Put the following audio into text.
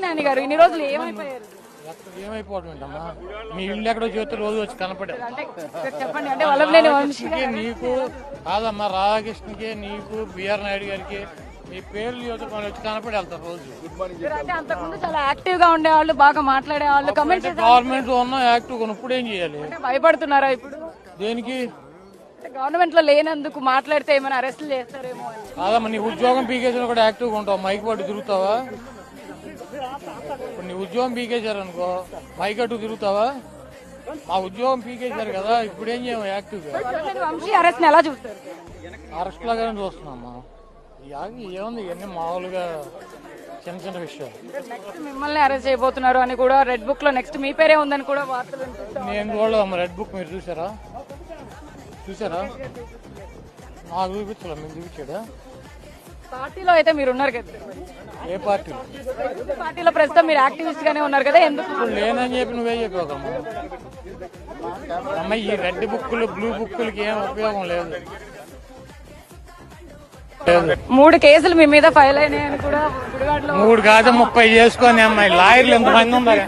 నాని గారు ఇన్ని రోజులు ఏమైపోయారు? ఏమైపోవడం ఏంటమ్మా, మీ ఇల్లు ఎక్కడో చేస్తే రోజు వచ్చి కనపడే చెప్పండి. అంటే వల్లభనేని వంశీ నీకు కాదమ్మా, రాధాకృష్ణకి నీకు బిఆర్ నాయుడు గారికి మీ పేర్లు యువత వచ్చి కనపడి వెళ్తారు రోజు. అంటే అంతకుముందు చాలా యాక్టివ్ గా ఉండేవాళ్ళు, బాగా మాట్లాడే వాళ్ళు, కమెంట్స్ గవర్నమెంట్ ఉన్నా యాక్టివ్ ఇప్పుడు ఏం చేయాలి? భయపడుతున్నారా ఇప్పుడు? దేనికి? గవర్నమెంట్ లో లేనందుకు మాట్లాడితే ఏమైనా అరెస్టులు చేస్తారేమో అని. కాదమ్మా, నీ ఉద్యోగం పీకేసిన కూడా యాక్టివ్గా ఉంటావు, మైక్ పట్టు తిరుగుతావా? ఇప్పుడు నీ ఉద్యోగం పీకేశారు అనుకో, మైక్ అటు తిరుగుతావా? మా ఉద్యోగం పీకేశారు కదా, ఇప్పుడు ఏం చేయము యాక్టివ్గా. వంశీ అరెస్ట్ ఎలా చూస్తారు? అరెస్ట్ లాగానే చూస్తున్నామ్మా. ఏముంది, ఇవన్నీ మామూలుగా చిన్న చిన్న విషయాలు. నెక్స్ట్ మిమ్మల్ని అరెస్ట్ చేయబోతున్నారు అని కూడా రెడ్ బుక్ లో నెక్స్ట్ మీ పేరే ఉందని కూడా వార్తలు. నేను చూడలేదమ్మా రెడ్ బుక్, మీరు చూసారా? నాకు చూపించలే, మీరు చూపించాడా? పార్టీలో అయితే మీరు ఉన్నారు కదా. ఏ పార్టీ? పార్టీలో ప్రస్తుతం మీరు యాక్టివిస్ట్ గానే ఉన్నారు కదా, ఎందుకు? లేనని చెప్పి నువ్వే చెప్పావమ్మా. అమ్మ, ఈ రెడ్ బుక్కులు బ్లూ బుక్కులకి ఏం ఉపయోగం లేదు. 3 కేసులు మీ మీద ఫైల్ అయినాయని కూడా 3 కాదు 30 చేసుకొని అమ్మాయి లాయర్లు ఎంతమంది ఉన్నారు?